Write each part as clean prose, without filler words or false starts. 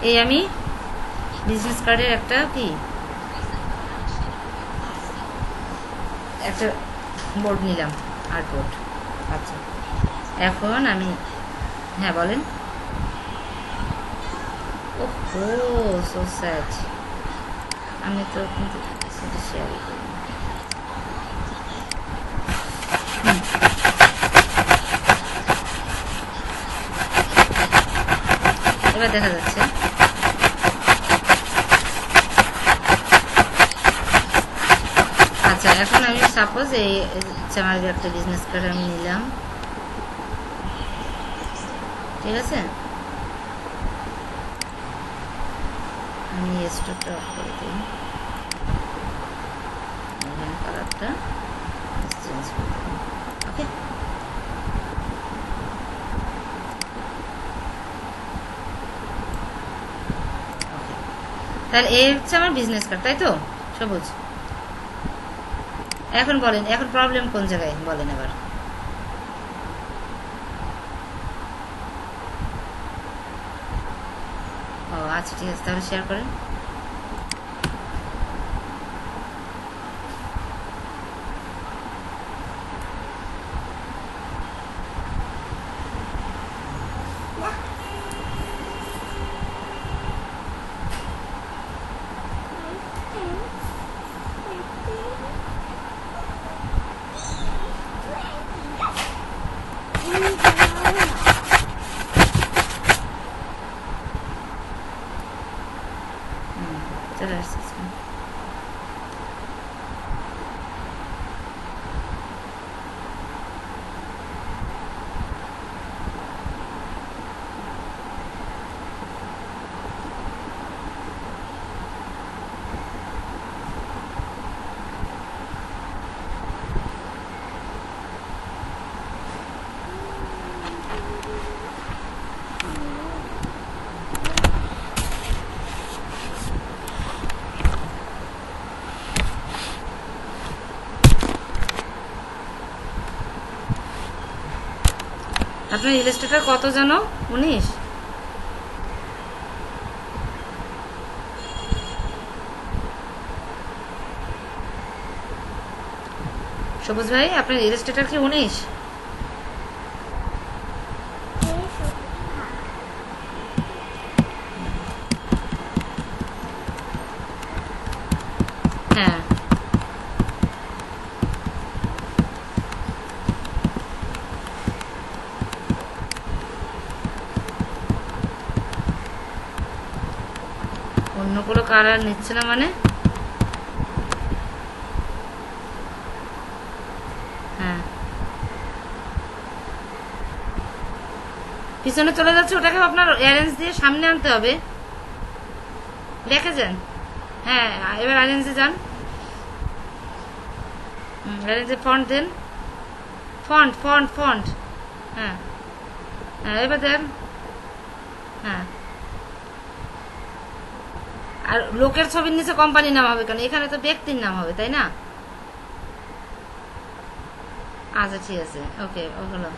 এই আমি বিজনেস কার্ডের একটা একটা বোর্ড নিলাম, আর্ট বোর্ড। আচ্ছা, এখন আমি, হ্যাঁ বলেন। ওহো, সো স্যাড। আমি তো কিন্তু সেটা শেয়ারই করি। এবার দেখা যাচ্ছে। আচ্ছা, এখন আমি সাপোজ এই আমার একটা বিজনেস কার্ড আমি নিলাম, ঠিক আছে। আমি স্টোরটা অফ করে দিই, এখানে কালারটা চেঞ্জ করে দিই। ওকে, তাহলে এই হচ্ছে আমার বিজনেস কার্ড, তাই তো? সবুজ। এখন বলেন, এখন প্রবলেম কোন জায়গায় বলেন এবার। ও আচ্ছা, ঠিক আছে, তাহলে শেয়ার করেন। চলে আসছে। আপনার ইলাস্ট্রেটর কত জানো? 19? সবুজ ভাই, আপনার ইলাস্ট্রেটর কি 19? হ্যাঁ, অন্য কোনো কালার নিচ্ছে না মানে? হ্যাঁ, পিছনে চলে যাচ্ছে, ওটাকে আপনার অ্যারেঞ্জ দিয়ে সামনে আনতে হবে। দেখে যান। হ্যাঁ, এবার অ্যারেঞ্জে যান। অ্যারেঞ্জে ফন্ট দেন, ফন্ট ফন্ট ফন্ট। হ্যাঁ হ্যাঁ, এবার দেন। হ্যাঁ, আর লোকের ছবির নিচে কোম্পানির নাম হবে কেন? এখানে তো ব্যক্তির নাম হবে, তাই না? আচ্ছা, ঠিক আছে, ওকে, ও হলো।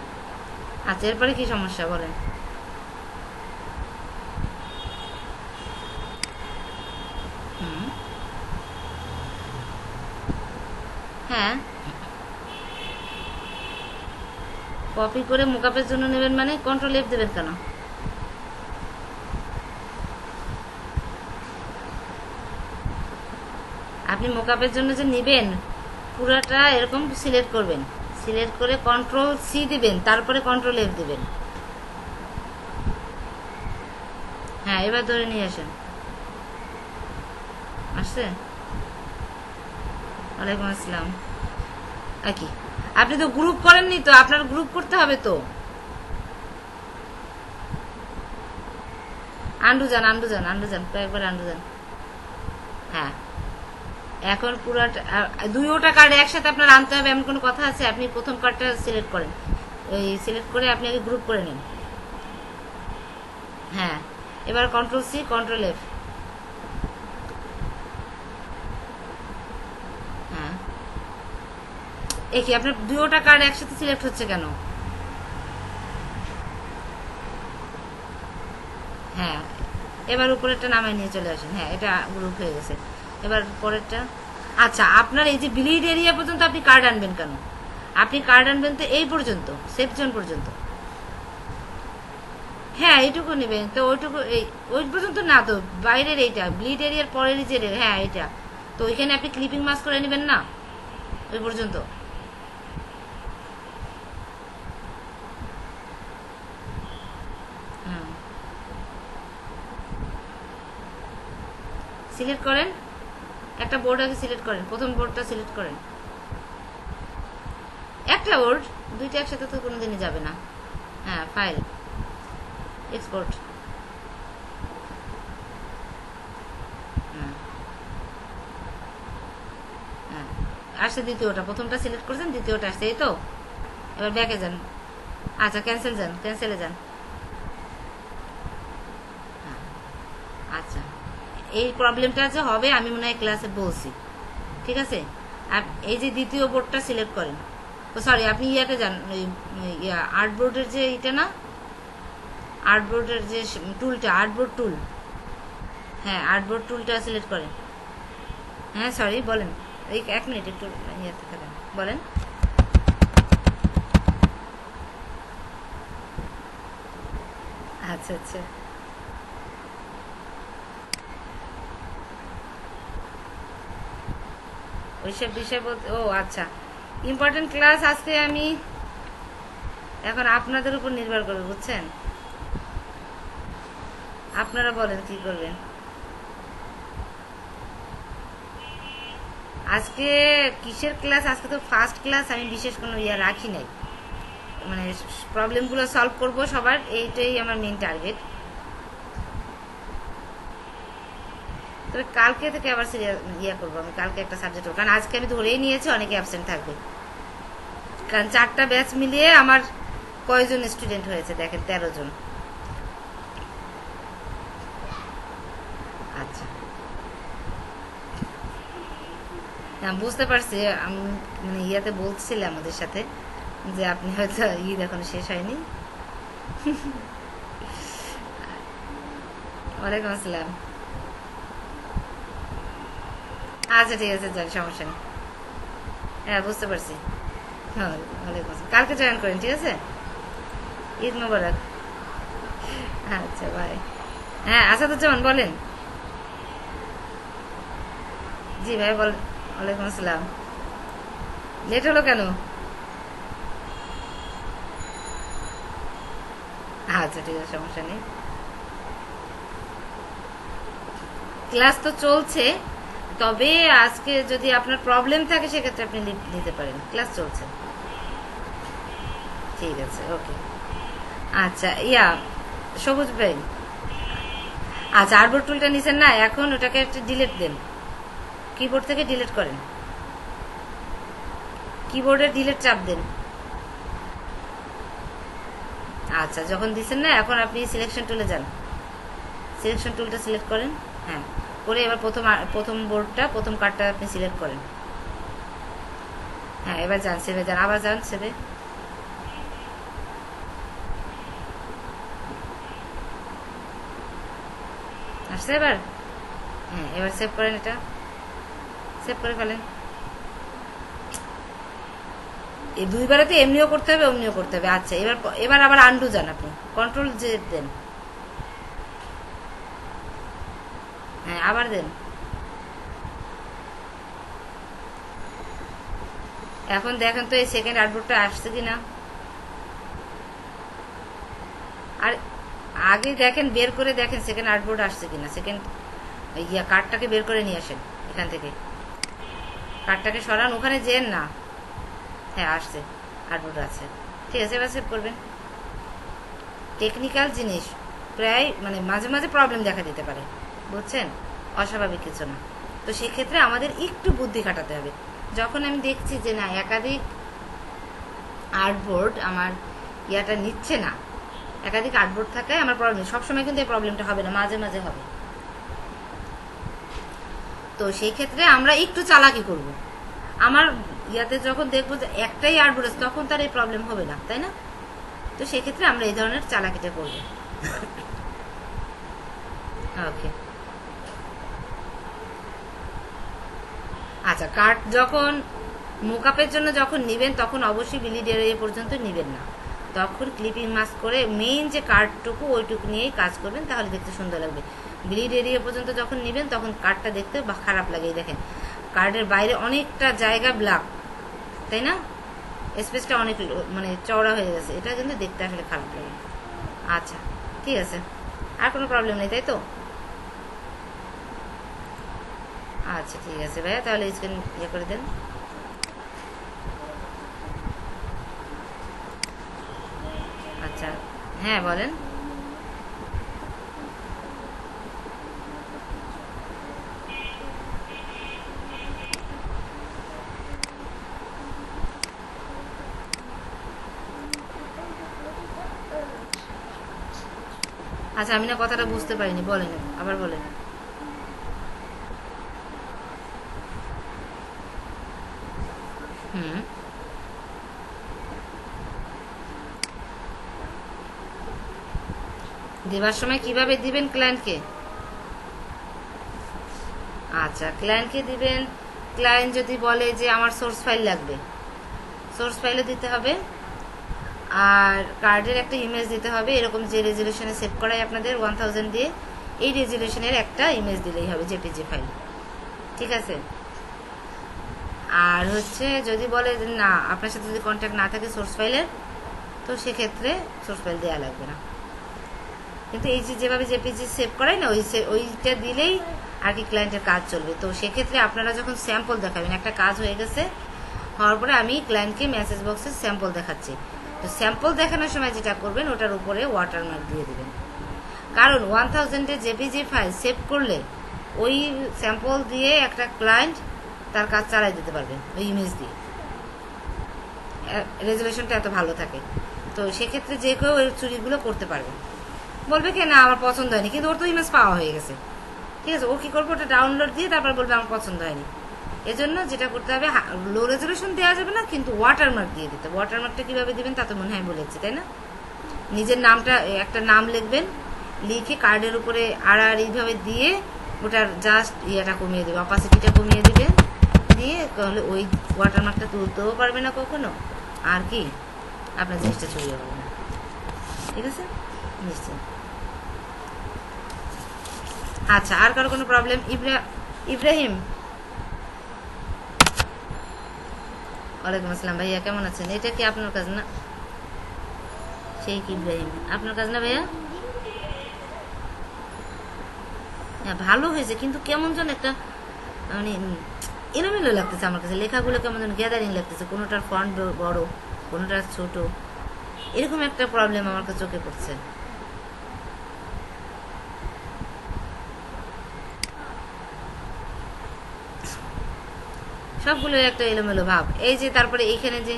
আচ্ছা, এরপরে কি সমস্যা বলেন। হ্যাঁ, কপি করে মোকাপের জন্য নেবেন মানে কন্ট্রোল এফ দেবেন কেন? আপনি মোকাপের জন্য যে নেবেন, পুরাটা এরকম সিলেক্ট করবেন, সিলেক্ট করে কন্ট্রোল সি দিবেন, তারপরে কন্ট্রোল এফ দিবেন। হ্যাঁ, এবার ধরে নিয়ে আসেন। আসছে? ওয়ালাইকুম আসসালাম। কি আপনি তো গ্রুপ করেননি, তো আপনার গ্রুপ করতে হবে তো। আন্ডু যান, আন্ডু যান, আন্ডু যান, কয়েকবার আন্ডু যান। হ্যাঁ, এখন পুরাটা দুইটা কার্ড একসাথে আপনার আনতে হবে এমন কোনো কথা আছে? আপনি প্রথম কার্ডটা সিলেক্ট করেন, ওই সিলেক্ট করে আপনি আগে গ্রুপ করে নিন। হ্যাঁ, এবার কন্ট্রোল সি কন্ট্রোল এফ। হ্যাঁ, এ কি আপনার দুইটা কার্ড একসাথে সিলেক্ট হচ্ছে কেন? হ্যাঁ, এবার উপরেরটা নামায় নিয়ে চলে আসেন। হ্যাঁ, এটা গ্রুপ হয়ে গেছে। এবার পরেরটা। আচ্ছা, আপনার এই যে ব্লিড এরিয়া পর্যন্ত আপনি কার্ড আনবেন কেন? আপনি কার্ড আনবেন তো এই পর্যন্ত, সেফ জোন পর্যন্ত। হ্যাঁ, এইটুকু নেবেন তো, ওইটুকু ওই পর্যন্ত না তো, বাইরের এইটা ব্লিড এরিয়ার পরের যে, হ্যাঁ এটা তো, ওইখানে আপনি ক্লিপিং মাস্ক করে নেবেন না ওই পর্যন্ত। সিলেক্ট করেন, একটা বোর্ড আগে সিলেক্ট করেন, প্রথম বোর্ডটা সিলেক্ট করেন। একটা বোর্ড, দুইটা একসাথে তো কোনোদিনই যাবে না। হ্যাঁ, ফাইল, এক্সপোর্ট। হ্যাঁ হ্যাঁ, আসছে দ্বিতীয়টা, প্রথমটা সিলেক্ট করছেন, দ্বিতীয়টা আসছে, এই তো। এবার ব্যাকে যান। আচ্ছা, ক্যান্সেল যান, ক্যান্সেলে যান। হ্যাঁ, আচ্ছা, এই প্রবলেমটা যে হবে আমি মনে হয় ক্লাসে বলছি, ঠিক আছে। আর এই যে দ্বিতীয় বোর্ডটা সিলেক্ট করেন, ও সরি, আপনি ইয়াতে যান, আর্টবোর্ডের যে এটা না, আর্টবোর্ডের যে টুলটা, আর্টবোর্ড টুল। হ্যাঁ, আর্টবোর্ড টুলটা সিলেক্ট করেন। হ্যাঁ সরি, বলেন। এই 1 মিনিট একটু ইয়াতে থাকেন, বলেন। আচ্ছা আচ্ছা, ওইসব বিষয় বলতে, ও আচ্ছা, ইম্পর্টেন্ট ক্লাস আজকে আমি, এখন আপনাদের উপর নির্ভর করবে, বুঝছেন। আপনারা বলেন কি করবেন। আজকে কিসের ক্লাস? আজকে তো ফার্স্ট ক্লাস, আমি বিশেষ কোনো ইয়া রাখি নাই, মানে প্রবলেমগুলো সলভ করব সবার, এইটাই আমার মেন টার্গেট। তবে কালকে থেকে আবার ইয়া করবো আমি, কালকে একটা সাবজেক্ট, কারণ আজকে আমি ধরেই নিয়েছি অনেকে অ্যাবসেন্ট থাকবে, কারণ 4টা ব্যাচ মিলিয়ে আমার কয়জন স্টুডেন্ট হয়েছে দেখেন, 13 জন। আচ্ছা, বুঝতে পারছি, আমি মানে ইয়াতে বলছিলাম আমাদের সাথে যে আপনি হয়তো ঈদ এখন শেষ হয়নি। ওয়ালাইকুম আসসালাম। আচ্ছা ঠিক আছে, যান, সমস্যা নেই। হ্যাঁ, বুঝতে পারছি। হ্যাঁ, ওয়ালাইকুম আসসালাম, কালকে জয়েন করেন, ঠিক আছে। ঈদ মোবারক। আচ্ছা, বাই। হ্যাঁ, আসাদুজ্জামান বলেন। জি ভাই, বল। ওয়ালাইকুম আসসালাম। লেট হলো কেন? আচ্ছা ঠিক আছে, সমস্যা নেই। ক্লাস তো চলছে, তবে আজকে যদি আপনার প্রবলেম থাকে সেক্ষেত্রে আপনি লিভ নিতে পারেন, ক্লাস চলছে। ঠিক আছে, ওকে। আচ্ছা, সবুজ ভাই, আচ্ছা, আর্টবোর্ড টুলটা নিছেন না, এখন ওটাকে একটা ডিলিট দেন, কিবোর্ড থেকে ডিলিট করেন, কিবোর্ডে ডিলিট চাপ দেন। আচ্ছা, যখন দিচ্ছেন না, এখন আপনি সিলেকশন টুলে যান, সিলেকশন টুলটা সিলেক্ট করেন। হ্যাঁ, করে এবার প্রথম বোর্ডটা, প্রথম কার্ডটা আপনি সিলেক্ট করেন। হ্যাঁ, এবার যান সেভে, যান, আবার যান সেভে। আসছে এবার। হ্যাঁ, এবার সেভ করেন, এটা সেভ করে ফেলেন। এই দুইবারে তো এমনিও করতে হবে, অমনিও করতে হবে। আচ্ছা, এবার আবার আন্ডু যান, আপনি কন্ট্রোল জে দেন। হ্যাঁ, আবার দেন। এখন দেখেন তো এই সেকেন্ড আর্টবোর্ডটা আসছে কিনা। আর আগে দেখেন, বের করে দেখেন সেকেন্ড আর্টবোর্ড আসছে কিনা। সেকেন্ড কার্ডটাকে বের করে নিয়ে আসেন এখান থেকে, কার্ডটাকে সরান, ওখানে যেন না। হ্যাঁ, আসছে, আর্টবোর্ড আছে। ঠিক আছে, এবার সেভ করবেন। টেকনিক্যাল জিনিস, প্রায় মানে মাঝে মাঝে প্রবলেম দেখা দিতে পারে, বুঝছেন, অস্বাভাবিক কিছু না। তো সেক্ষেত্রে আমাদের একটু বুদ্ধি খাটাতে হবে। যখন আমি দেখছি যে না, একাধিক আর্টবোর্ড আমার ইয়াটা নিচ্ছে না, একাধিক আর্টবোর্ড থাকায় আমার প্রবলেম, সবসময় কিন্তু এই প্রবলেমটা হবে না, মাঝে মাঝে হবে। তো সেই ক্ষেত্রে আমরা একটু চালাকি করব। আমার ইয়াতে যখন দেখবো যে একটাই আর্টবোর্ড আছে, তখন তার এই প্রবলেম হবে না, তাই না। তো সেক্ষেত্রে আমরা এই ধরনের চালাকিটা করব। ওকে। আচ্ছা, কার্ড যখন মোকআপের জন্য যখন নিবেন তখন অবশ্যই বিলিড এরিয়া পর্যন্ত নিবেন না, তখন ক্লিপিং মাস্ক করে মেইন যে কার্ডটুকু ওইটুকু নিয়েই কাজ করবেন, তাহলে দেখতে সুন্দর লাগবে। বিলিড এরিয়া পর্যন্ত যখন নিবেন তখন কার্ডটা দেখতে খারাপ লাগে। দেখেন কার্ডের বাইরে অনেকটা জায়গা ব্ল্যাক, তাই না, স্পেসটা অনেক মানে চওড়া হয়ে গেছে, এটা কিন্তু দেখতে আসলে খারাপ লাগে। আচ্ছা ঠিক আছে, আর কোনো প্রবলেম নেই তাই তো? আচ্ছা ঠিক আছে ভাইয়া, তাহলে স্ক্রিন ইয়ে করে দেন। আচ্ছা হ্যাঁ বলেন। আচ্ছা আমি না কথাটা বুঝতে পারিনি, বলেন আবার বলেন। হুম, দেবার সময় কিভাবে দিবেন ক্লায়েন্টকে? আচ্ছা ক্লায়েন্টকে দিবেন, ক্লায়েন্ট যদি বলে যে আমার সোর্স ফাইল লাগবে, সোর্স ফাইলও দিতে হবে, আর কার্ডের একটা ইমেজ দিতে হবে, এরকম যে রেজুলেশনে সেভ করাই আপনাদের 1000 দিয়ে, এই রেজুলেশনের একটা ইমেজ দিলেই হবে, জেপিজি ফাইল, ঠিক আছে? আর হচ্ছে যদি বলে না আপনার সাথে যদি কন্ট্যাক্ট না থাকে সোর্স ফাইলের, তো সেক্ষেত্রে সোর্স ফাইল দেওয়া লাগবে না, কিন্তু এই যে যেভাবে জেপিজি সেভ করাই না ওইটা দিলেই আর কি ক্লায়েন্টের কাজ চলবে। তো সেক্ষেত্রে আপনারা যখন স্যাম্পল দেখাবেন, একটা কাজ হয়ে গেছে হওয়ার পরে আমি ক্লায়েন্টকে মেসেজ বক্সে স্যাম্পল দেখাচ্ছি, তো স্যাম্পল দেখানোর সময় যেটা করবেন ওটার উপরে ওয়াটারমার্ক দিয়ে দিবেন, কারণ 1000-এর জেপিজি ফাইল সেভ করলে ওই স্যাম্পল দিয়ে একটা ক্লায়েন্ট তার কাজ চালাই দিতে পারবে ওই ইমেজ দিয়ে, রেজুলেশনটা এত ভালো থাকে। তো সেক্ষেত্রে যে কেউ ওই চুরিগুলো করতে পারবে, বলবে কি না আমার পছন্দ হয়নি, কিন্তু ওর তো ইমেজ পাওয়া হয়ে গেছে, ঠিক আছে, ও কি করবো ওটা ডাউনলোড দিয়ে তারপর বলবে আমার পছন্দ হয়নি। এজন্য যেটা করতে হবে, লো রেজুলেশন দেওয়া যাবে না, কিন্তু ওয়াটারমার্ক দিয়ে দিতে। ওয়াটারমার্কটা কিভাবে দিবেন তা তো মনে হয় বলেছি, তাই না? নিজের নামটা, একটা নাম লিখবেন, লিখে কার্ডের উপরে এইভাবে দিয়ে ওটার জাস্ট ইয়েটা কমিয়ে দেবে, অপাসিটিটা কমিয়ে দিবেন, দিয়ে তাহলে ওই ওয়াটারমার্কটা তুলতেও পারবে না কখনো, আর কি আপনার জিনিসটা চুরি হবে না, ঠিক আছে? নিশ্চয়। আচ্ছা আর কারো কোনো প্রবলেম? ইব্রাহিম, ওয়ালাইকুম আসসালাম ভাইয়া, কেমন আছেন? এটা কি আপনার কাজ না? সেই কি ইব্রাহিম আপনার কাজ না ভাইয়া? হ্যাঁ ভালো হয়েছে, কিন্তু কেমন যেন একটা মানে এলোমেলো লাগতেছে আমার কাছে, লেখাগুলো কেমন যেন গ্যাদারিং লাগতেছে, কোনোটার ফন্ট বড় কোনোটার ছোট, এরকম একটা প্রবলেম আমার কাছে চোখে পড়ছে। সবগুলো একটা এলোমেলো ভাব। এই যে তারপরে এইখানে যে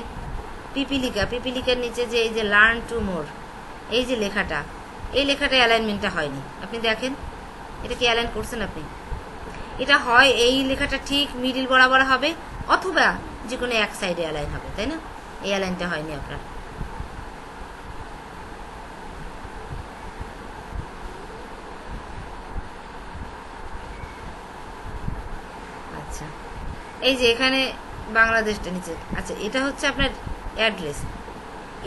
পিপিলিকার নিচে যে এই যে লার্ন টু মোর, এই যে লেখাটা, এই লেখাটা অ্যালাইনমেন্টটা হয়নি, আপনি দেখেন এটা কি অ্যালাইন করছেন আপনি? এটা হয় এই লেখাটা ঠিক মিডিল বরাবর হবে, অথবা যে কোনো এক সাইডে অ্যালাইন হবে, তাই না? এই অ্যালাইনটা হয়নি আপনার। আচ্ছা এই যে এখানে বাংলাদেশটা নিচে, আচ্ছা এটা হচ্ছে আপনার অ্যাড্রেস,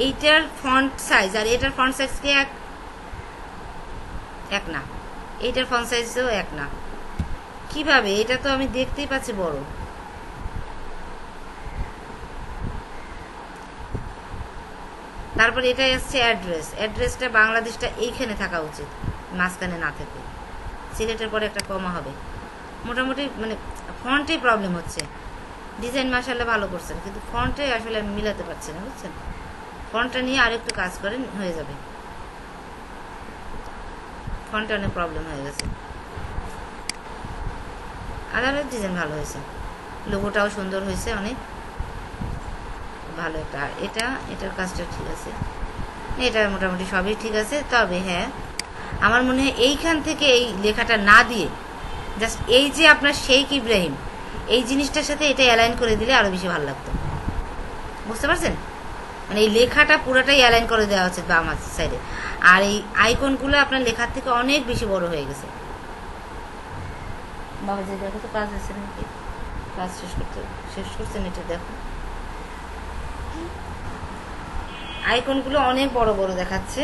এইটার ফন্ট সাইজ আর এটার ফন্ট সাইজ কি এক না, এইটার ফন্ট সাইজও এক না, কিভাবে? এটা তো আমি দেখতেই পাচ্ছি বড়। তারপর এটা এসছে অ্যাড্রেসটা বাংলাদেশটা এইখানে থাকা উচিত, মাঝখানে না থেকে, সিলেটের পরে একটা কমা হবে, মোটামুটি মানে ফন্টেই প্রবলেম হচ্ছে। ডিজাইন মাশাআল্লাহ ভালো করছেন, কিন্তু ফন্টে আসলে আমি মিলাতে পারছি না, বুঝছেন? ফন্টটা নিয়ে আরেকটু কাজ করেন, হয়ে যাবে। ফন্টে অনেক প্রবলেম হয়ে গেছে। আদারের ডিজাইন ভালো হয়েছে, লোগোটাও সুন্দর হয়েছে, অনেক ভালো একটা। আর এটার কাজটা ঠিক আছে, এটা মোটামুটি সবই ঠিক আছে। তবে হ্যাঁ আমার মনে হয় এইখান থেকে এই লেখাটা না দিয়ে জাস্ট এই যে আপনার শেখ ইব্রাহিম এই জিনিসটার সাথে এটা অ্যালাইন করে দিলে আরো বেশি ভালো লাগতো, বুঝতে পারছেন? মানে এই লেখাটা পুরোটাই অ্যালাইন করে দেওয়া হচ্ছে বাম সাইডে, আর এই আইকনগুলো আপনার লেখার থেকে অনেক বেশি বড় হয়ে গেছে, বাবাজি দেখো তো কাজ হয়েছে নাকি, কাজ শেষ করছেন, এটা দেখো। আইকনগুলো অনেক বড় বড় দেখাচ্ছে,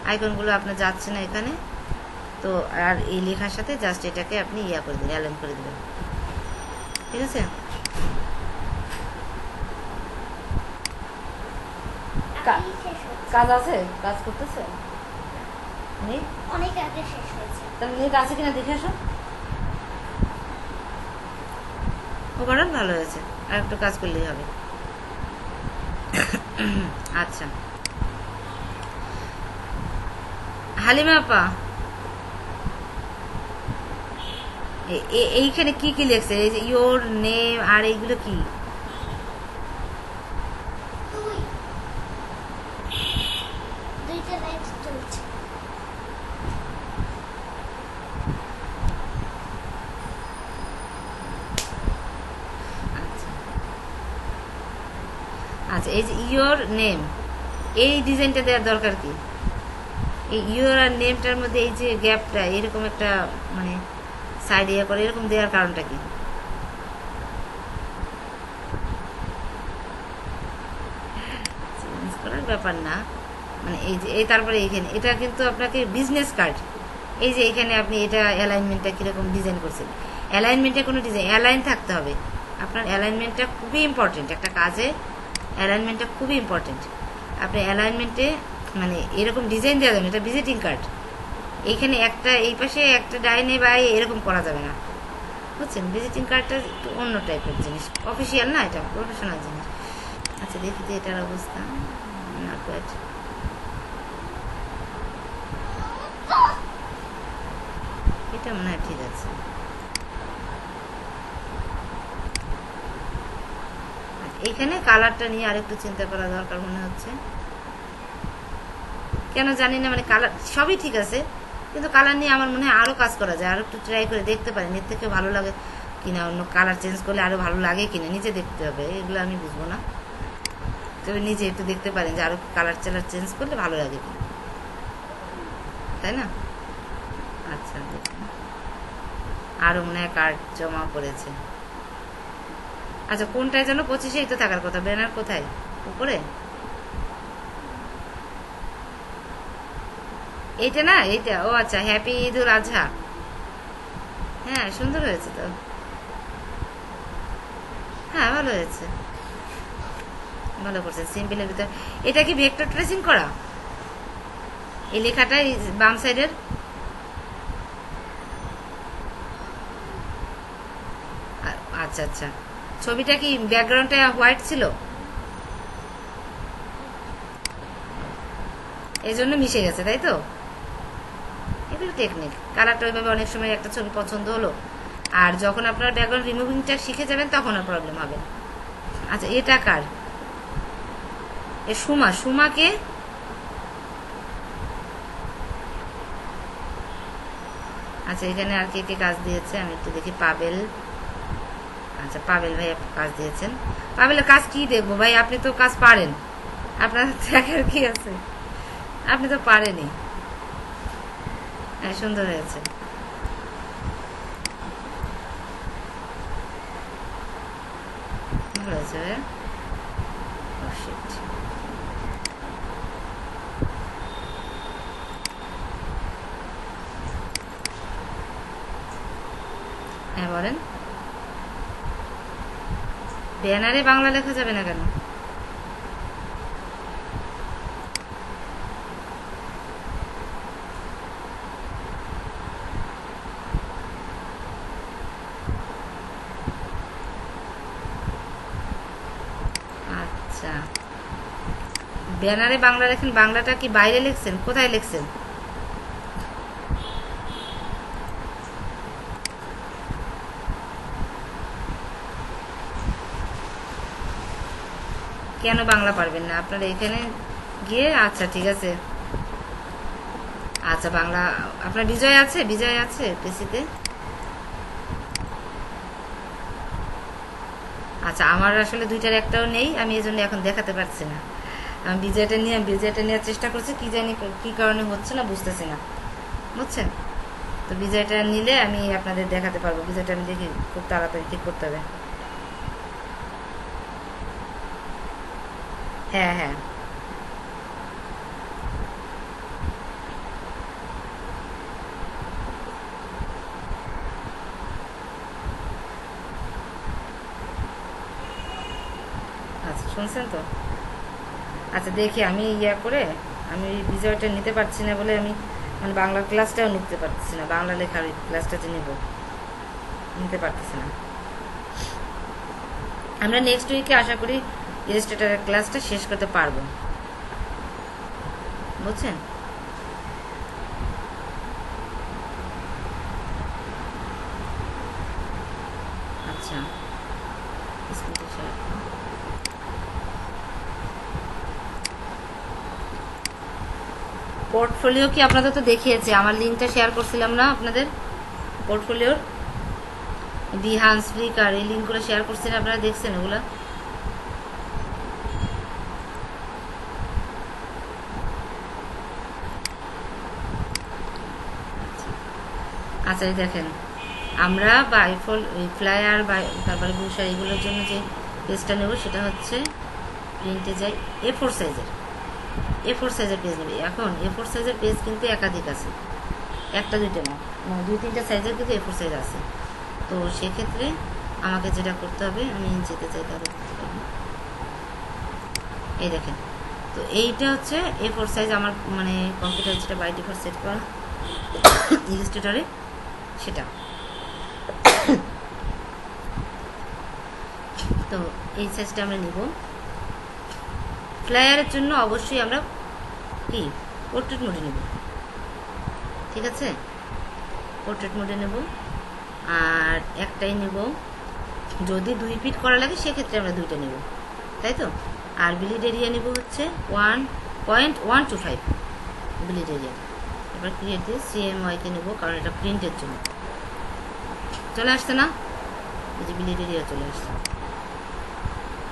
আইকনগুলো আপনার যাচ্ছে না এখানে তো। আর এই লেখার সাথে জাস্ট এটাকে আপনি ইয়া করে দেবেন, অ্যালাইন করে দেবেন, ঠিক আছে। কাজ আছে, কাজ করতেছে নেই, অনেক আগে শেষ হয়েছে। তাহলে নেট আছে কিনা দেখে আসো। ওভারঅল ভালো হয়েছে, আর একটু কাজ করলেই হবে। আচ্ছা হালিমা আপা, এইখানে কি কি লেখছে, এই যে ইয়োর নেম আর এইগুলো কি? দুইটা লাইট চলছে। আচ্ছা এই যে ইয়োর নেম, এই ডিজাইনটা দেওয়ার দরকার কি? এই ইয়োর আর নেমটার মধ্যে এই যে গ্যাপটা এরকম একটা মানে সাইড ইয়ে করে এরকম দেওয়ার কারণটা কি? চেঞ্জ করার ব্যাপার না, মানে এই যে এই তারপরে এইখানে এটা কিন্তু আপনাকে বিজনেস কার্ড, এই যে এখানে আপনি এটা অ্যালাইনমেন্টটা কিরকম ডিজাইন করছেন, অ্যালাইনমেন্টে কোনো ডিজাইন অ্যালাইন থাকতে হবে। আপনার অ্যালাইনমেন্টটা খুবই ইম্পর্টেন্ট, একটা কাজে অ্যালাইনমেন্টটা খুবই ইম্পর্টেন্ট। আপনি অ্যালাইনমেন্টে মানে এরকম ডিজাইন দেওয়া যাবে, এটা ভিজিটিং কার্ড, এইখানে একটা এই পাশে একটা ডাইনে বাই এরকম করা যাবে না, বুঝছেন। ভিজিটিং কার্ডটা একটু অন্য টাইপের জিনিস, অফিসিয়াল না, এটা প্রফেশনাল জিনিস। আচ্ছা দেখি যে এটার অবস্থা, নট ব্যাড। এটা মনে হয় ঠিক আছে। এইখানে কালারটা নিয়ে আরেকটু চিন্তা করা দরকার মনে হচ্ছে, কেন জানি না, মানে কালার সবই ঠিক আছে কিন্তু কালার নিয়ে আমার মনে হয় আরো কাজ করা যায়, আরো একটু ট্রাই করে দেখতে পারেন, এর থেকে ভালো লাগে কিনা, অন্য কালার চেঞ্জ করলে আরো ভালো লাগে কিনা নিজে দেখতে হবে, এগুলো আমি বুঝবো না, তবে নিজে একটু দেখতে পারেন যে আরো কালার চালার চেঞ্জ করলে ভালো লাগে কিনা, তাই না। আচ্ছা দেখুন আরো মনে হয় কার্ড জমা করেছে। আচ্ছা কোনটায় যেন 25-এই তো থাকার কথা, ব্যানার কোথায়, উপরে এইটা না, এইটা, ও আচ্ছা হ্যাপি ঈদ উল আজহা, হ্যাঁ সুন্দর হয়েছে তো, হ্যাঁ ভালো হয়েছে, ভালো করছে সিম্পলের ভিতর। এটা কি ভেক্টর ট্রেসিং করা, এই লেখাটা বাম সাইডের? আচ্ছা আচ্ছা, ছবিটা কি ব্যাকগ্রাউন্ডটা হোয়াইট ছিল এই জন্য মিশে গেছে, তাই তো। এগুলো টেকনিক, কালারটা ওইভাবে অনেক সময় একটা ছবি পছন্দ হলো, আর যখন আপনার ব্যাকগ্রাউন্ড রিমুভিংটা শিখে যাবেন তখন আর প্রবলেম হবে। আচ্ছা এটা কার, এ সুমাকে, আচ্ছা এখানে আর কে কে কাজ দিয়েছে আমি একটু দেখি, পাবেল, আচ্ছা পাবেল ভাই কাজ দিয়েছেন। পাবেলের কাজ কি দেখবো ভাই, আপনি তো কাজ পারেন, আপনার দেখার কি আছে, আপনি তো পারেনই। হ্যাঁ সুন্দর হয়েছে, ভালো হয়েছে ভাইয়া। Oh, shit. হ্যাঁ বলেন, ব্যানারে বাংলা লেখা যাবে না কেন? আচ্ছা ব্যানারে বাংলা লেখেন, বাংলাটা কি বাইরে লিখছেন, কোথায় লিখছেন? কেন বাংলা পারবেন না আপনারা এখানে গিয়ে? আচ্ছা ঠিক আছে, আচ্ছা বাংলা আপনার বিজয় আছে, বিজয় আছে পিসিতে? আচ্ছা আমার আসলে দুইটার একটাও নেই, আমি এই জন্য এখন দেখাতে পারছি না। আমি বিজয়টা নেওয়ার চেষ্টা করছি, কি জানি কি কারণে হচ্ছে না, বুঝতেছি না, বুঝছেন। তো বিজয়টা নিলে আমি আপনাদের দেখাতে পারবো। বিজয়টা নিলে কি খুব তাড়াতাড়ি ঠিক করতে হবে। হ্যাঁ হ্যাঁ, আচ্ছা শুনছেন তো। আচ্ছা দেখি আমি করে আমি বিজয়টা নিতে পারছি না বলে আমি মানে বাংলা ক্লাসটাও নিতে পারছি না, বাংলা লেখার ওই ক্লাসটা যে নিতে পারতেছি না। আমরা নেক্সট উইকে আশা করি ইলাস্ট্রেটরের ক্লাসটা শেষ করতে পারবো, বুঝছেন। আচ্ছা পোর্টফোলিও কি আপনাদের তো দেখিয়েছে, আমার লিঙ্কটা শেয়ার করছিলাম না আপনাদের পোর্টফোলিওর, বিহান্স ফ্লিকার এই লিঙ্কগুলো শেয়ার করছেন, আপনারা দেখছেন ওগুলো। আচ্ছা এই দেখেন, আমরা বাইফল ফ্লায়ার তারপরে ব্রোশার এগুলোর জন্য যে পেজটা নেব সেটা হচ্ছে প্রিন্টে যাই A4 সাইজের, A4 সাইজের পেজ নেবে। এখন A4 সাইজের পেজ কিন্তু একাধিক আছে, একটা দুইটা না, মানে 2-3টা সাইজের কিন্তু A4 সাইজ আছে। তো সেক্ষেত্রে আমাকে যেটা করতে হবে, আমি যেতে চাই তাহলে এই দেখেন, তো এইটা হচ্ছে A4 সাইজ আমার মানে কম্পিউটার যেটা বাই ডিফল্ট সেট করা ইলাস্ট্রেটরে সেটা। তো এই সাইজটা আমরা নিব। ফ্লায়ারের জন্য অবশ্যই আমরা কি পোর্ট্রেট মোডে নেব, ঠিক আছে, পোর্ট্রেট মোডে নেব। আর একটাই নেব, যদি 2 ফিট করা লাগে সেক্ষেত্রে আমরা 2টা নেব, তাই তো। আর ব্লিড এরিয়া নেব হচ্ছে 1.125 ব্লিড এরিয়া। এবার ক্রিয়েট দিয়ে CMY কে নেব, কারণ এটা প্রিন্টের জন্য। চলে আসছে না, এই যে ব্লিড এরিয়া চলে আসছে।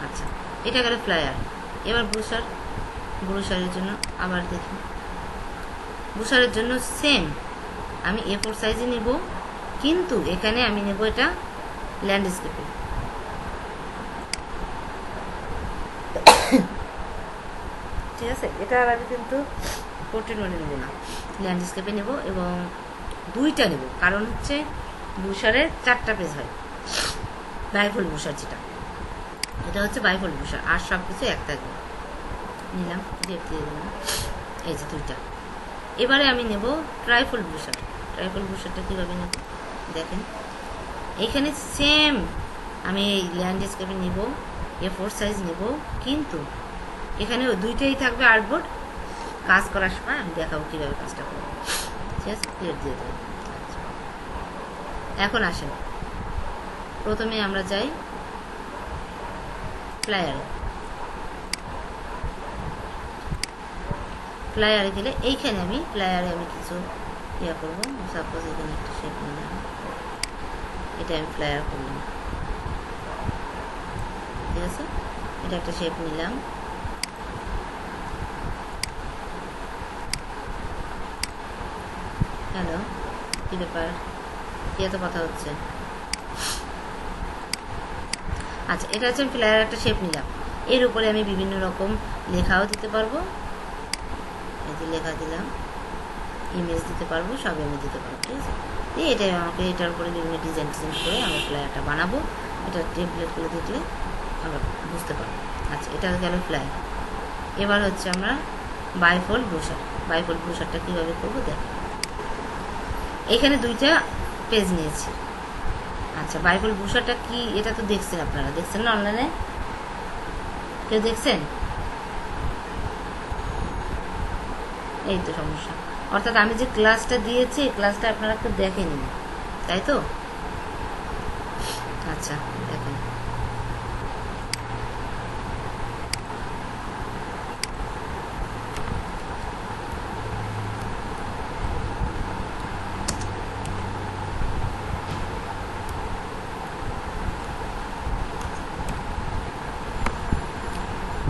আচ্ছা এটা গেল ফ্লায়ার। এবার ব্রোশারের জন্য আবার দেখি, ব্রোশারের জন্য সেম আমি A4 সাইজে নেব, কিন্তু এখানে আমি নেব এটা ল্যান্ডস্কেপে। ঠিক আছে, এটা আর আমি কিন্তু পোর্ট্রেট মোডে নেব না, ল্যান্ডস্কেপে নেব এবং 2টা নেব, কারণ হচ্ছে ব্রোশারের 4টা পেজ হয়, বাইফোল্ড ব্রোশার যেটা, এটা হচ্ছে বাইফোল্ড ব্রোশার, আর সব কিছু এক থাকবে। নিলাম, রেপ দিয়ে দিলাম, এই যে 2টা। এবারে আমি নেব ট্রাইফোল্ড ব্রোশার। ট্রাইফোল্ড ব্রোশারটা কীভাবে নেব দেখেন, এইখানে সেম আমি এই ল্যান্ডস্কেপে নেব, A4 সাইজ নেব, কিন্তু এখানে 2টাই থাকবে আর্টবোর্ড। কাজ করার সময় আমি দেখাবো কীভাবে কাজটা করবো, ঠিক আছে, ক্লিয়ার দিয়ে দেবো। এখন আসেন, প্রথমে আমরা যাই ফ্লায়ারে। ফ্লায়ারে গেলে এইখানে আমি ফ্লায়ারে কিছু ইয়া করবো। সাপোজ এখানে একটা শেপ নিলাম, এটা আমি ফ্লায়ার করলাম, ঠিক আছে, এটা একটা শেপ নিলাম। হ্যালো, কি ব্যাপার, কি এত কথা হচ্ছে? আচ্ছা এটা হচ্ছে আমি ফ্লায়ার একটা শেপ নিলাম, এর উপরে আমি বিভিন্ন রকম লেখাও দিতে পারবো, এই যে লেখা দিলাম, ইমেজ দিতে পারবো, সব আমি দিতে পারবো, ঠিক আছে। এটাই আমাকে এটার উপরে বিভিন্ন ডিজাইন করে আমরা ফ্লায়ারটা বানাবো, এটা টেমপ্লেটগুলো দেখলে আমরা বুঝতে পারবো। আচ্ছা এটা গেল ফ্লায়ার। এবার হচ্ছে আমরা বাইফোল্ড ব্রোশার। বাইফোল্ড ব্রোশারটা কীভাবে করবো দেখ, এখানে 2টা পেজ নিয়েছি। আচ্ছা বাইফোল্ড ব্রোশারটা কি, এটা তো দেখছেন আপনারা, দেখছেন না অনলাইনে, কেউ দেখছেন? এই তো সমস্যা, অর্থাৎ আমি যে ক্লাসটা দিয়েছি এই ক্লাসটা আপনারা কেউ দেখেনি, তাই তো। আচ্ছা দেখেন,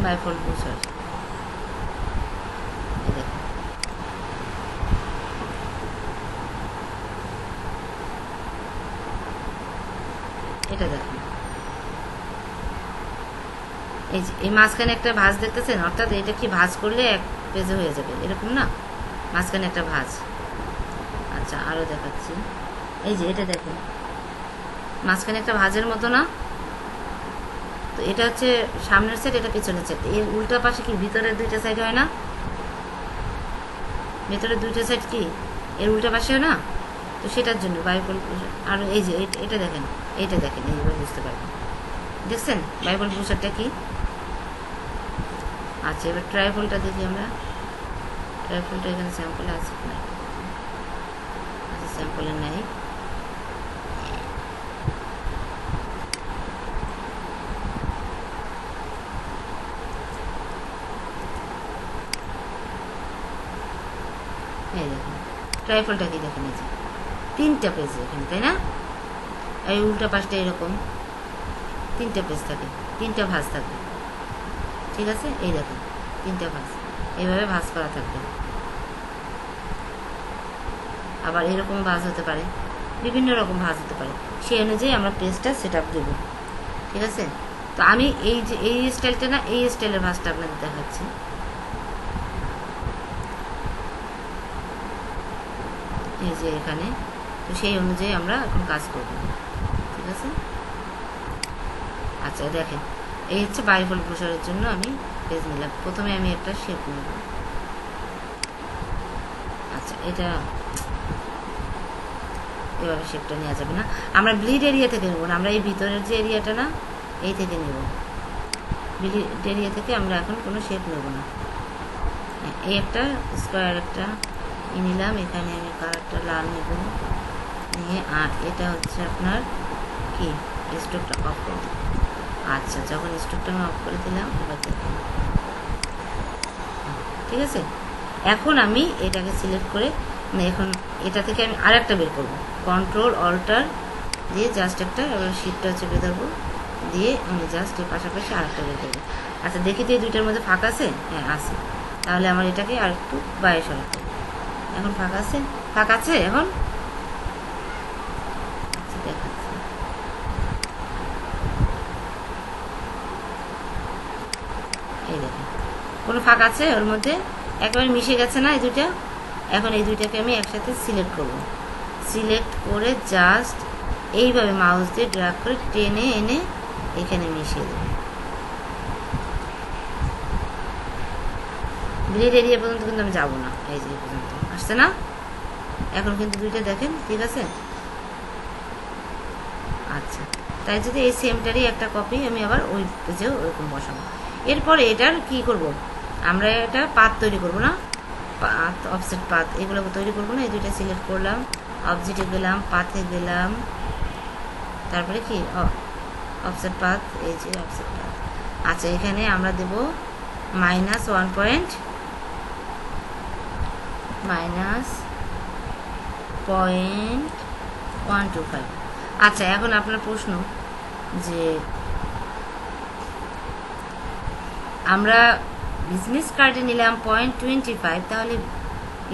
বাইফোল্ড ব্রোশার, এটা দেখেন, এই যে এই মাঝখানে একটা ভাঁজ দেখতেছেন, অর্থাৎ এটা কি ভাঁজ করলে এক পেজে হয়ে যাবে এরকম না, মাঝখানে একটা ভাঁজ। আচ্ছা আরো দেখাচ্ছি, এই যে এটা দেখেন মাঝখানে একটা ভাঁজের মতো না, তো এটা হচ্ছে সামনের সাইড, এটা পিছনের সাইড। এর উল্টা পাশে কি ভিতরের দুইটা সাইড হয় না, ভেতরের দুইটা সাইড কি এর উল্টা পাশেও না, তো সেটার জন্য বাইপোল। আর এই যে এটা দেখেন, এইটা দেখেন, এইভাবে বুঝতে পারবেন, দেখছেন বাইপোল পুষারটা কি। আচ্ছা এবার ট্রাইপলটা দেখি আমরা, ট্রাইপলটা এখানে স্যাম্পলে আছে না, আচ্ছা স্যাম্পলে নাই। এই দেখুন ট্রাইপলটা কি দেখেন, এই যে 3টা পেজ এখানে, তাই না? এই উল্টা পাশটা এরকম 3টা পেজ থাকে, 3টা ভাঁজ থাকে, ঠিক আছে? এই দেখুন 3টা ভাঁজ, এইভাবে ভাঁজ করা থাকবে। আবার এরকম ভাঁজ হতে পারে, বিভিন্ন রকম ভাঁজ হতে পারে, সেই অনুযায়ী আমরা পেজটা সেট আপ দেবো, ঠিক আছে? তো আমি এই যে এই স্টাইলটা না, এই স্টাইলের ভাঁজটা আপনাদের দেখাচ্ছি। এই যে এখানে, তো সেই অনুযায়ী আমরা এখন কাজ করব, ঠিক আছে? আচ্ছা দেখেন, এই হচ্ছে বাইপোল ব্রোশারের জন্য আমি পেজ নিলাম। প্রথমে আমি একটা শেপ নেব। আচ্ছা এটা এভাবে শেপটা নেওয়া যাবে না, আমরা ব্লিড এরিয়া থেকে নেব না, আমরা এই ভিতরের যে এরিয়াটা না, এই থেকে নেব। ব্লিড এরিয়া থেকে আমরা এখন কোনো শেপ নেব না। এই একটা স্কোয়ার একটা নিলাম, এখানে আমি কালারটা লাল নেব নিয়ে, আর এটা হচ্ছে আপনার কি স্টোভটা অফ করে দিই। আচ্ছা যখন স্টোভটা আমি অফ করে দিলাম, এবার দেখুন ঠিক আছে। এখন আমি এটাকে সিলেক্ট করে, মানে এখন এটা থেকে আমি আরেকটা বের করব, কন্ট্রোল অল্টার দিয়ে জাস্ট একটা, এবার শিফটটা চেপে ধরবো, দিয়ে আমি জাস্ট এর পাশাপাশি আরেকটা বের করবো। আচ্ছা দেখি তো এই দুইটার মধ্যে ফাঁকা আছে, হ্যাঁ আছে, তাহলে আমার এটাকে আর একটু বাইরে সরাতে হবে। এখন ফাঁকা আছে, ফাঁকা আছে এখন, আচ্ছা দেখাচ্ছি। এই দেখেন কোনো ফাঁকা আছে ওর মধ্যে, একেবারে মিশে গেছে না এই দুইটা। এখন এই দুইটাকে আমি একসাথে সিলেক্ট করব, সিলেক্ট করে জাস্ট এইভাবে মাউস দিয়ে ড্র্যাগ করে টেনে এনে এখানে মিশিয়ে দেব। ব্লেড এরিয়া পর্যন্ত কিন্তু আমি যাবো না, এই যে পর্যন্ত আসছে না। এখন কিন্তু দুইটা দেখেন ঠিক আছে। আচ্ছা তাই যদি এই সেমটারই একটা কপি আমি আবার ওই পেজেও ওরকম বসাবো। এরপরে এটার কি করব, আমরা এটা পাত তৈরি করব না, পাত অফসেট পাত এগুলো তৈরি করবো না। এই দুইটা সিলেক্ট করলাম, অবজেক্টে গেলাম, পাথে গেলাম, তারপরে কি অফসেট পাত, এই যে অফসেট পাত। আচ্ছা এখানে আমরা দেব -1.125। আচ্ছা এখন আপনার প্রশ্ন যে আমরা বিজনেস কার্ডে নিলাম 0.25, তাহলে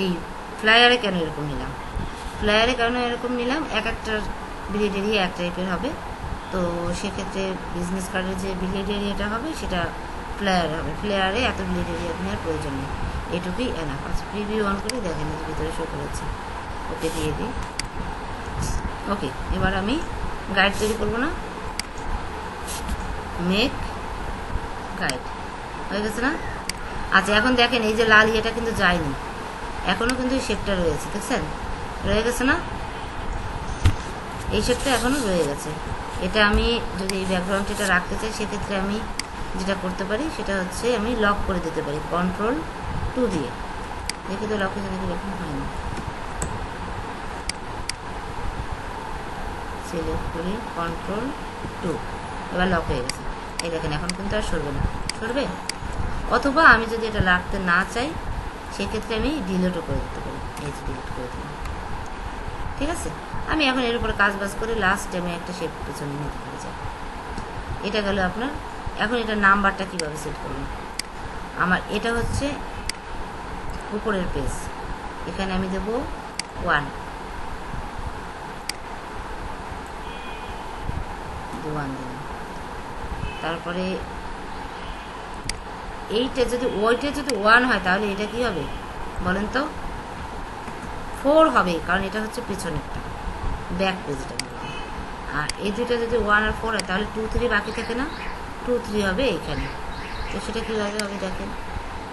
এই ফ্লায়ারে কেন এরকম নিলাম? ফ্লায়ারে কেন এরকম নিলাম, এক একটা ব্লেড এরিয়া এক টাইপের হবে, তো সেক্ষেত্রে বিজনেস কার্ডের যে ব্লেড এরিয়াটা হবে সেটা ফ্লায়ারে হবে, ফ্লায়ারে এত ব্লেড এরিয়া নেওয়ার প্রয়োজন নেই, এটুকুই এনাফ। আচ্ছা প্রিভিউ অন করে দেখেন যে ভিতরে শো করেছে, ওকে দিয়ে দিই। ওকে এবার আমি গাইড তৈরি করবো না, মেক গাইড হয়ে গেছে না। আচ্ছা এখন দেখেন এই যে লাল ইয়েটা কিন্তু যায়নি, এখনো কিন্তু এই শেপটা রয়েছে, দেখছেন রয়ে গেছে না, এই শেপটা এখনো রয়ে গেছে। এটা আমি যদি এই ব্যাকগ্রাউন্ডটা রাখতে চাই সেক্ষেত্রে আমি যেটা করতে পারি সেটা হচ্ছে আমি লক করে দিতে পারি Ctrl+2 দিয়ে। দেখি তো লক হয়েছে নাকি, এরকম হয়নি, সিলেক্ট করি Ctrl+2, এবার লক হয়ে গেছে। এই দেখেন এখন কিন্তু আর সরবে না, সরবে। অথবা আমি যদি এটা রাখতে না চাই সেক্ষেত্রে আমি ডিলিটও করে দিতে পারি, এই যে ডিলিট করে দিলাম, ঠিক আছে। আমি এখন এর উপরে কাজ বাজ করে লাস্টে আমি একটা শেপ পেছনে নিতে পারি যাই। এটা গেল আপনার। এখন এটা নাম্বারটা কিভাবে সেট করবেন, আমার এটা হচ্ছে উপরের পেজ, এখানে আমি দেব 1, 1 দিলাম। তারপরে এইটা যদি ওইটা যদি 1 হয় তাহলে এটা কি হবে বলেন তো? 4 হবে, কারণ এটা হচ্ছে পেছনেরটা, ব্যাক পেজটা। আর এই দুটো যদি 1 আর 4 হয় তাহলে 2 3 বাকি থাকে না? 2 3 হবে এইখানে। তো সেটা কীভাবে হবে দেখেন,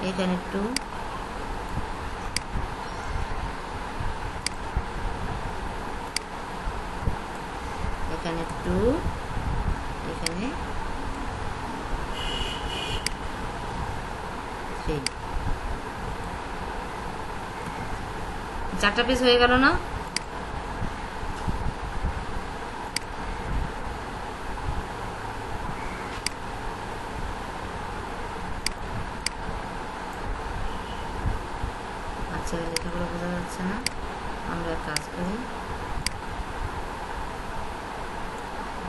এইখানে 2, এখানে 2, এখানে 3, 4টা পেজ হয়ে গেল না? আচ্ছা, লেখাগুলো বোঝা যাচ্ছে না, আমরা এক কাজ করি,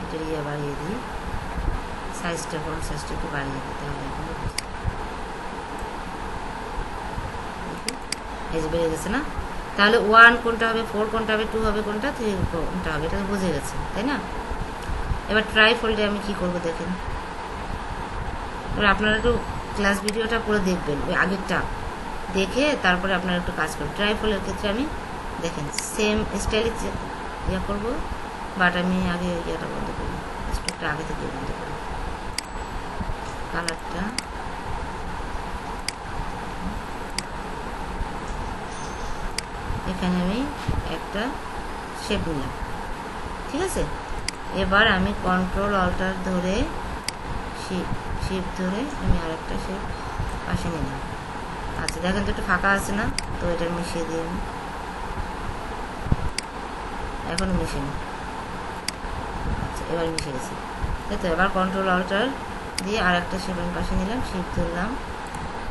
এটা ইয়ে বাড়িয়ে দিই, সাইজটা একটু বাড়িয়ে দিই, তাহলে এখনো এই যে বেড়ে গেছে না? তাহলে 1 কোনটা হবে, 4 কোনটা হবে, 2 হবে কোনটা, 3 কোনটা হবে, এটা তো বুঝে গেছে তাই না? এবার ট্রাই ফোল্ডে আমি কি করব দেখেন। এবার আপনারা একটু ক্লাস ভিডিওটা করে দেখবেন, ওই আগেরটা দেখে তারপরে আপনারা একটু কাজ করবেন। ট্রাই ফোল্ডের ক্ষেত্রে আমি দেখেন সেম স্টাইলে ইয়ে করবো, বাট আমি আগে ইয়েটা বন্ধ করি, স্টকটা আগে থেকে বন্ধ করি, কালারটা এখানে আমি একটা শেপ নিলাম, ঠিক আছে? এবার আমি কন্ট্রোল অল্টার ধরে শেপ ধরে আমি আরেকটা শেপ পাশে নিলাম। আচ্ছা দেখেন তো একটু ফাঁকা আছে না? তো এটা মিশিয়ে দিই আমি, এখনো মিশে নি। আচ্ছা এবার মিশে গেছে, তাই তো? এবার কন্ট্রোল অল্টার দিয়ে আর একটা শেপ আমি পাশে নিলাম, শেপ ধরলাম।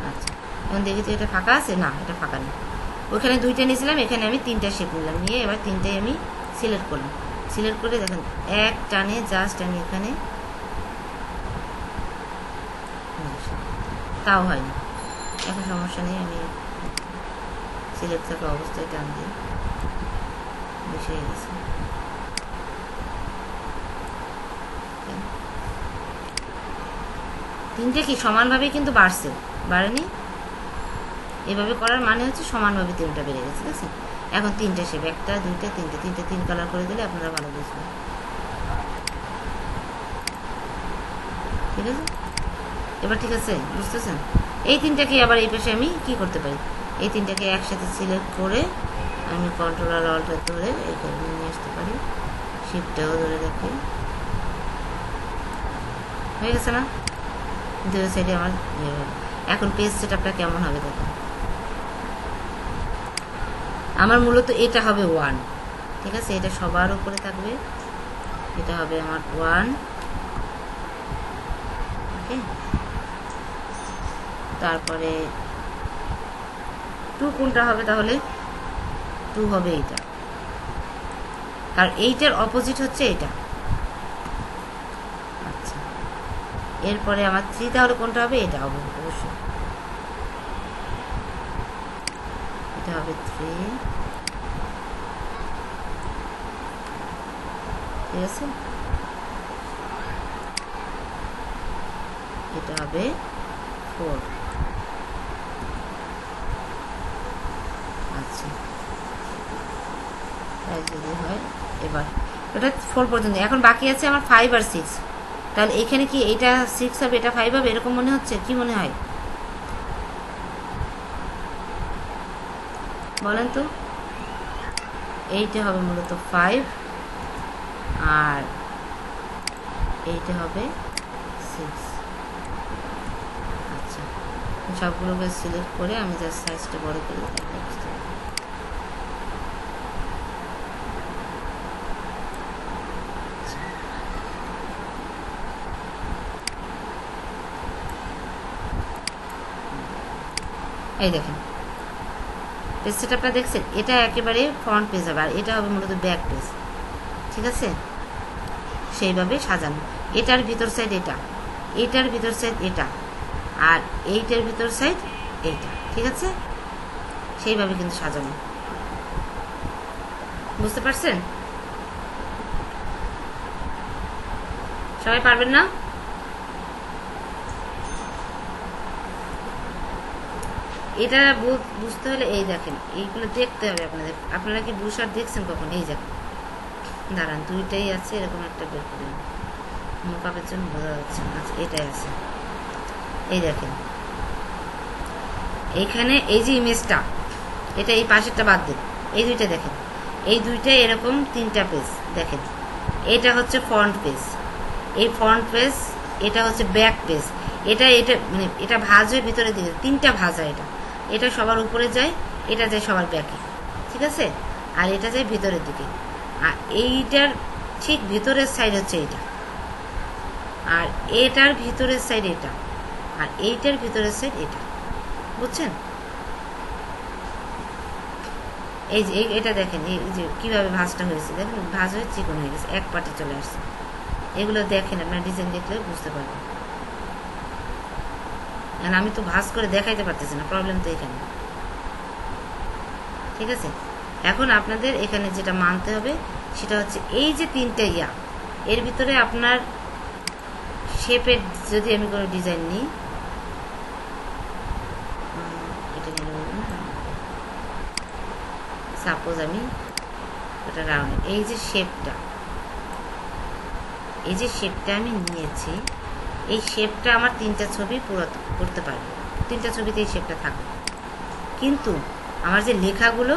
আচ্ছা এখন দেখি তো এটা ফাঁকা আছে না? এটা ফাঁকা নেই। ওইখানে 2টা নিয়েছিলাম, এখানে আমি 3টা শেপ নিলাম, নিয়ে এবার 3টাই আমি সিলেক্ট করলাম। সিলেক্ট করে দেখেন এক টানে জাস্ট আমি এখানে, তাও হয়নি, এখন সমস্যা নেই, আমি সিলেক্ট থাকা অবস্থায় টান দিই, মিশে গেছে। তিনটে কি সমানভাবে কিন্তু বাড়ছে, বাড়েনি? এভাবে করার মানে হচ্ছে সমানভাবে 3টা বেড়ে গেছে, ঠিক আছে? এখন 3টে শেপ, 1টা 2টা 3টে 3 কালার করে দিলে আপনারা ভালো বুঝবেন, ঠিক আছে? এবার ঠিক আছে, বুঝতেছেন? এই 3টাকে আবার এই পাশে আমি কি করতে পারি, এই 3টাকে একসাথে সিলেক্ট করে আমি কন্ট্রোল আর অল্টার ধরে এখানে নিয়ে আসতে পারি, শিফটটাও ধরে রাখি, হয়ে গেছে না? দুই সাইডে আমার ইয়ে হবে। এখন পেজ সেটআপটা কেমন হবে দেখুন। আমার মূলত এটা হবে 1, ঠিক আছে? এটা সবার উপরে থাকবে, এটা হবে আমার 1, ওকে? তারপরে 2 কোনটা হবে তাহলে? 2 হবে এইটা, কারণ এইটার অপোজিট হচ্ছে এটা। আচ্ছা এরপরে আমার 3 তাহলে কোনটা হবে? এটা হবে অবশ্যই, এটা হবে 3, ঠিক আছে? এটা হবে 4, আচ্ছা তাই যদি হয়, এবার এটা 4 পর্যন্ত, এখন বাকি আছে আমার 5 আর 6, তাহলে এখানে কি এটা 6 হবে, এটা 5 হবে, এরকম মনে হচ্ছে? কি মনে হয় বলেন তো? এইটা হবে মূলত 5 আর এইটা হবে 6। আচ্ছা সবগুলোকে সিলেক্ট করে আমি জাস্ট সাইজটা বড় করে তারপরে বুঝতে পারি। এই দেখেন পেজ সেটআপটা দেখছেন? এটা একেবারে ফ্রন্ট পেজ হবে, আর এটা হবে মূলত ব্যাক পেজ, ঠিক আছে? সেইভাবে সাজানো, এটার ভিতর সাইড এটা, এটার ভিতর সাইড এটা, আর এইটার ভিতর সাইড এইটা, ঠিক আছে? সেইভাবে কিন্তু সাজানো, বুঝতে পারছেন? সবাই পারবেন না? এটা বুঝতে হলে এই দেখেন, এইগুলো দেখতে হবে আপনাদের। আপনারা কি ব্রুশার দেখছেন কখন? এই দেখেন, দাঁড়ান, দুইটাই আছে, এরকম একটা বের করে মোকাপের জন্য বোঝা যাচ্ছে না। আচ্ছা, এটাই আছে, এই দেখেন এইখানে এই যে ইমেজটা, এটা এই পাশেরটা বাদ দিন, এই দুইটা দেখেন, এই দুইটা এরকম 3টা পেজ দেখেন। এটা হচ্ছে ফ্রন্ট পেজ, এই ফ্রন্ট পেজ, এটা হচ্ছে ব্যাক পেজ। এটা এটা মানে এটা ভাঁজ হয়ে ভিতরে দিকে 3টা ভাঁজ হয়। এটা এটা সবার উপরে যায়, এটা যায় সবার ব্যাকে, ঠিক আছে? আর এটা যায় ভিতরের দিকে। আর এইটার ঠিক ভিতরের সাইড হচ্ছে এইটা, আর এটার ভিতরের সাইড এটা, আর এইটার ভিতরের সাইড এটা, বুঝছেন? এই যে এটা দেখেন, এই যে কিভাবে ভাঁজটা হয়েছে, দেখেন ভাঁজ হয়ে চিকন হয়ে গেছে, এক পাটে চলে আসছে। এগুলো দেখেন, আপনার ডিজাইন দেখলে বুঝতে পারবেন। আর আমি তো ভাঁজ করে দেখাইতে পারতেছি না, প্রবলেম তো এখানে, ঠিক আছে? এখন আপনাদের এখানে যেটা মানতে হবে সেটা হচ্ছে এই যে 3টা এর ভিতরে আপনার শেপের যদি আমি কোনো ডিজাইন নিই, এটা নিলে সাপোজ আমি এটা রাউন্ড, এই যে শেপটা, এই যে শেপটা আমি নিয়েছি, এই শেপটা আমার 3টা ছবি পুরো করতে পারবে, 3টা ছবিতে এই শেপটা থাকবে। কিন্তু আমার যে লেখাগুলো,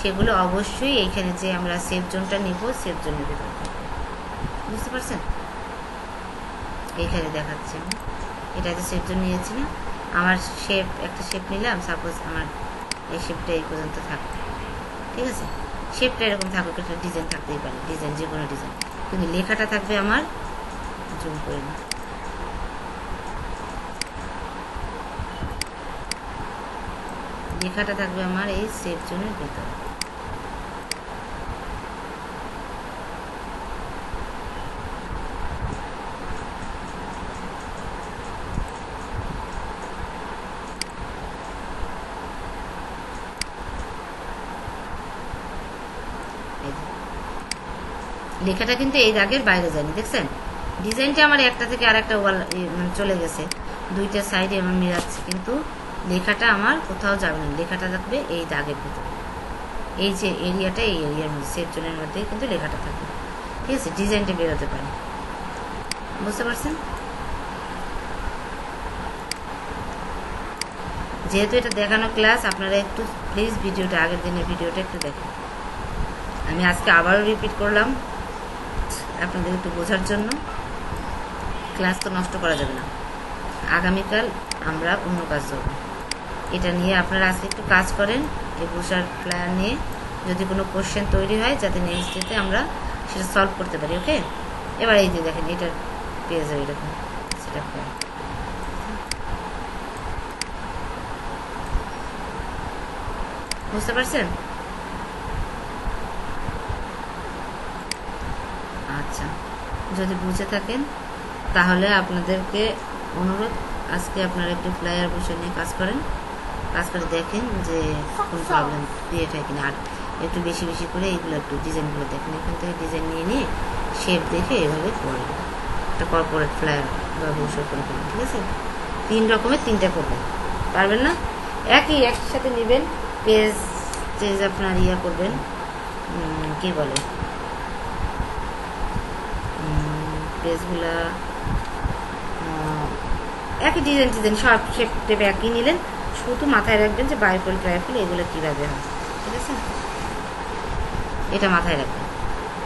সেগুলো অবশ্যই এইখানে যে আমরা সেভ জোনটা নিব, সেভ জোনের ভিতরে থাকবে, বুঝতে পারছেন? এইখানে দেখাচ্ছি আমি, এটা যে সেভ জোন নিয়েছি না, আমার শেপ, একটা শেপ নিলাম, সাপোজ আমার এই শেপটা এই পর্যন্ত থাকবে, ঠিক আছে? শেপটা এরকম থাকুক, একটা ডিজাইন থাকতেই পারে, ডিজাইন যে কোনো ডিজাইন, কিন্তু লেখাটা থাকবে আমার, জুম করে না, লেখাটা থাকবে আমার এই সেভ জোনের ভিতরে। লেখাটা কিন্তু এই দাগের বাইরে যায়নি, দেখছেন? ডিজাইনটা আমার একটা থেকে আর একটা ওয়াল চলে গেছে, 2টা সাইডে আমার মিলাচ্ছে, কিন্তু লেখাটা আমার কোথাও যাবে না, লেখাটা থাকবে এই দাগের ভিতরে, এই যে এরিয়াটা, এই এরিয়ার মধ্যে, সেভ জোনের মধ্যে কিন্তু লেখাটা থাকবে, ঠিক আছে? ডিজাইনটা বেরোতে পারে, বুঝতে পারছেন? যেহেতু এটা দেখানো ক্লাস, আপনারা একটু প্লিজ ভিডিওটা, আগের দিনের ভিডিওটা একটু দেখেন। আমি আজকে আবারও রিপিট করলাম আপনাদের একটু বোঝার জন্য। ক্লাস তো নষ্ট করা যাবে না, আগামীকাল আমরা অন্য কাজ করব। এটা নিয়ে আপনারা আজকে একটু কাজ করেন, এই ব্রুশার প্ল্যান নিয়ে, যদি কোনো কোশ্চেন তৈরি হয় যাতে নেক্সট ডেতে আমরা সেটা সলভ করতে পারি, ওকে? এবার এই যে দেখেন, এটার পেজ এরকম সেটা বুঝতে পারছেন? আচ্ছা, যদি বুঝে থাকেন তাহলে আপনাদেরকে অনুরোধ, আজকে আপনারা একটু ফ্লায়ার বসে নিয়ে কাজ করেন, কাজ করে দেখেন যে কোন প্রবলেম ক্রিয়েট হয় কিনা। আর একটু বেশি বেশি করে এইগুলো একটু ডিজাইনগুলো দেখেন, এখান থেকে ডিজাইন নিয়ে নিয়ে শেপ দেখে এভাবে করবেন, একটা কর্পোরেট ফ্লায়ার বা বসে করে করবেন, ঠিক আছে? 3 রকমের 3টা করবেন, পারবেন না? একসাথে নেবেন, পেজ টেজ আপনার করবেন, কি বলে, পেজগুলা একই ডিজাইন সব শেপ টেপ একই নিলেন, শুধু মাথায় রাখবেন যে বাইফোল্ড ট্রাইফোল্ড এগুলো কীভাবে হয়, ঠিক আছে? এটা মাথায় রাখবেন,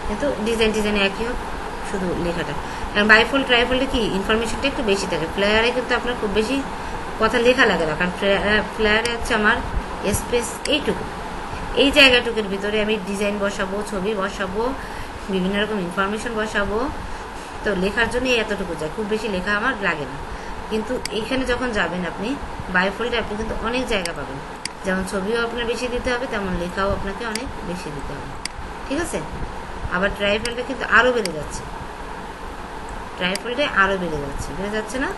কিন্তু ডিজাইন একই হোক, শুধু লেখাটা। কারণ বাইফোল্ড ট্রাইফোল্ডে কি ইনফরমেশনটা একটু বেশি থাকে, ফ্লায়ারে কিন্তু আপনার খুব বেশি কথা লেখা লাগে না, কারণ ফ্লায়ারে হচ্ছে আমার স্পেস এইটুকু, এই জায়গাটুকুর ভিতরে আমি ডিজাইন বসাবো, ছবি বসাবো, বিভিন্ন রকম ইনফরমেশন বসাবো, তো লেখার জন্য এতটুকু যায়, খুব বেশি লেখা আমার লাগে না। কিন্তু এইখানে যখন যাবেন আপনি বায়োফোল্ডে, আপনি কিন্তু অনেক জায়গা পাবেন, যেমন ছবিও আপনার বেশি দিতে হবে, তেমন লেখাও আপনাকে অনেক বেশি দিতে হবে, ঠিক আছে? আবার ট্রাইফোল্ডে কিন্তু আরও বেড়ে যাচ্ছে, ট্রাইফোল্ডে আরও বেড়ে যাচ্ছে না,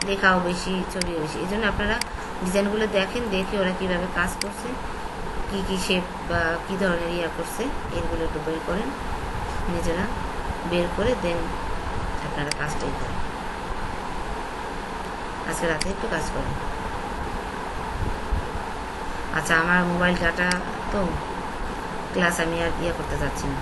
লেখাও বেশি, ছবিও বেশি। এই জন্য আপনারা ডিজাইনগুলো দেখেন, দেখে ওরা কীভাবে কাজ করছে, কি কি শেপ বা কী ধরনের করছে, এগুলো একটু বের করেন নিজেরা, বের করে দেন আপনারা কাজটাই করেন, আজকে রাতে একটু কাজ করেন। আচ্ছা, আমার মোবাইল ডাটা তো ক্লাস আমি আর করতে চাচ্ছি না।